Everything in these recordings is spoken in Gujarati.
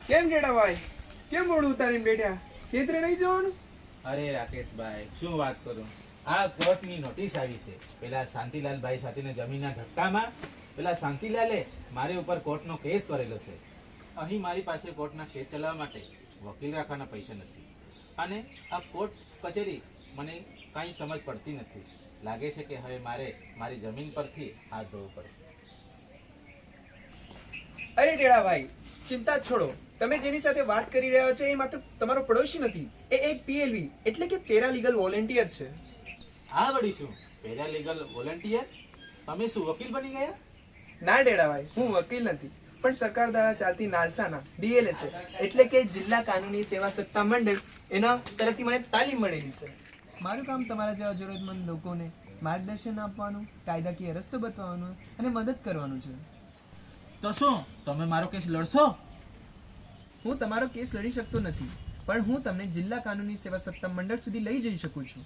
કેમ જેડા ભાઈ કેમ મોડું ઉતારીને બેઠા ખેતરે નહીં જવાનું? અરે રાકેશભાઈ શું વાત કરું, આ કોર્ટની નોટિસ આવી છે. પેલા શાંતિલાલભાઈ સાથેની જમીનના ધક્કામાં પેલા શાંતિલાલે મારી ઉપર કોર્ટનો કેસ કરેલો છે. અહીં મારી પાસે કોર્ટના કેસ ચલાવવા માટે વકીલ રાખવાના પૈસા નથી અને આ કોર્ટ કચેરી મને કાંઈ સમજ પડતી નથી. લાગે છે કે હવે મારે મારી જમીન પરથી હાથ ધોવું પડશે. અરે ટેડા ભાઈ ચિંતા છોડો. તમે જેની સાથે વાત કરી રહ્યા છો એ માત્ર તમારો પડોશી નથી, એ એક પીએલવી એટલે કે પેરાલીગલ વોલેન્ટિયર છે. આ વળી શું પેરાલીગલ વોલન્ટિયર? તમે શું વકીલ બની ગયા? ના ટેડા ભાઈ, હું વકીલ નથી, પણ સરકાર દ્વારા ચાલતી નાલસાના ડીએલએસ એટલે કે જિલ્લા કાનૂની સેવા સત્તા મંડળ એના તરફથી મને તાલીમ મળેલી છે. મારું કામ તમારા જેવા જરૂરતમંદ લોકોને માર્ગદર્શન આપવાનું, કાયદાકીય રસ્તો બતાવવાનો અને મદદ કરવાનું છે. તો શું તમે મારો કેસ લડશો? હું તમારો કેસ લડી શકતો નથી, પણ હું તમને જિલ્લા કાનૂની સેવા સત્તા મંડળ સુધી લઈ જઈ શકું છું,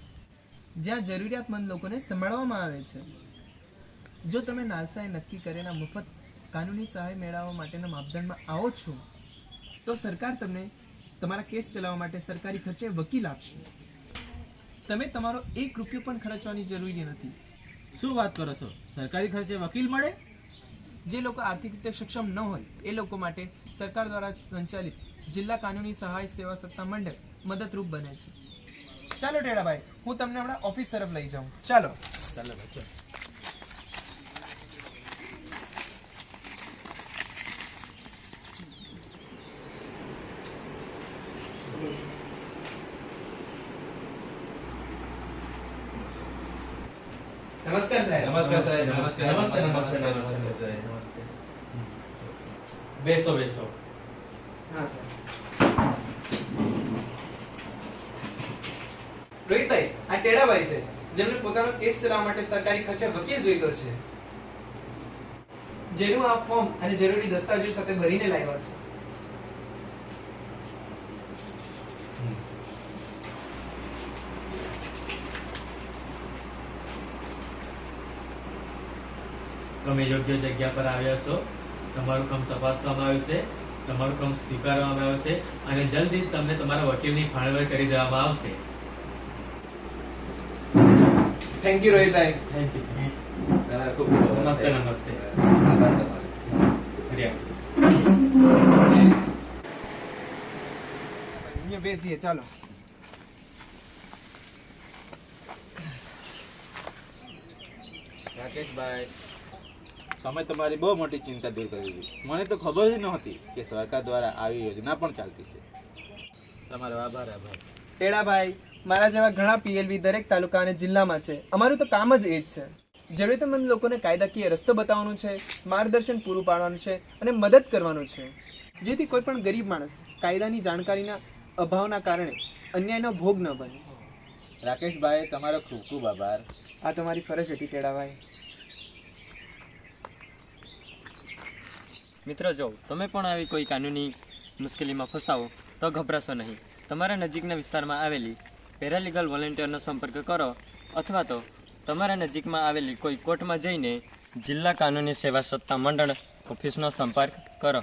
જ્યાં જરૂરિયાતમંદ લોકોને સંભાળવામાં આવે છે. જો તમે નાલસાએ નક્કી કરેલા મફત કાનૂની સહાય મેળવવા માટેના માપદંડમાં આવો છો તો સરકાર તમને તમારા કેસ ચલાવવા માટે સરકારી ખર્ચે વકીલ આપશે. તમે તમારો 1 રૂપિયો પણ ખર્ચવાની જરૂરી નથી. શું વાત કરો છો? સરકારી ખર્ચે વકીલ મળે? જે લોકો આર્થિક રીતે સક્ષમ ન હોય એ લોકો માટે સરકાર દ્વારા સંચાલિત જિલ્લા કાનૂની સહાય સેવા સત્તા મંડળ મદદરૂપ બને છે. ચાલો ટેડાભાઈ, હું તમને હમણાં ઓફિસ તરફ લઈ જાઉં. ચાલો. ચાલો બચ્ચો. નમસ્કાર સાહેબ. નમસ્કાર સાહેબ. નમસ્કાર. નમસ્તે, નમસ્તે, નમસ્તે. બેસો બેસો. હા સર. રોહિતભાઈ, આ ટેડાભાઈ છે જેમને પોતાનો કેસ ચલાવવા માટે સરકારી ખર્ચે વકીલ જોઈતો છે, જેનું આ ફોર્મ અને જરૂરી દસ્તાવેજો સાથે ભરીને લાવ્યા છે. તમે યોગ્ય જગ્યા પર આવ્યા છો. તમારું કામ તપાસવામાં આવ્યું છે, તમારું કામ સ્વીકારવામાં આવ્યું છે અને જલ્દી જ તમને તમારા વકીલની ફાળવણી કરી દેવામાં આવશે. Thank you Rohitbhai. Thank you. નમસ્તે નમસ્તે. રહ્યા. અહીંયા બેસીએ. ચાલો. રાકેશભાઈ, તમે તમારી બહુ મોટી ચિંતા દૂર કરી દીધી. મને તો ખબર જ નહોતી કે સરકાર દ્વારા આવી યોજના પણ ચાલતી છે. તમારો આભાર. આભાર ટેડાભાઈ, મારા જેવા ઘણા પીએલવી દરેક તાલુકા અને જિલ્લામાં છે. અમારું તો કામ જ એ જ છે. જરૂરિયાતમંદ લોકોને કાયદાકીય રસ્તો બતાવવાનો છે, માર્ગદર્શન પૂરું પાડવાનું છે અને મદદ કરવાનું છે, જેથી કોઈ પણ ગરીબ માણસ કાયદાની જાણકારીના અભાવના કારણે અન્યાયનો ભોગ ન બને. રાકેશભાઈ, તમારો ખૂબ ખૂબ આભાર. આ તમારી ફરજ હતી ટેડાભાઈ. મિત્રો, જો તમે પણ આવી કોઈ કાનૂની મુશ્કેલીમાં ફસાવો તો ગભરાશો નહીં. તમારા નજીકના વિસ્તારમાં આવેલી પેરાલીગલ વોલેન્ટિયરનો સંપર્ક કરો અથવા તો તમારા નજીકમાં આવેલી કોઈ કોર્ટમાં જઈને જિલ્લા કાનૂની સેવા સત્તા મંડળ ઓફિસનો સંપર્ક કરો.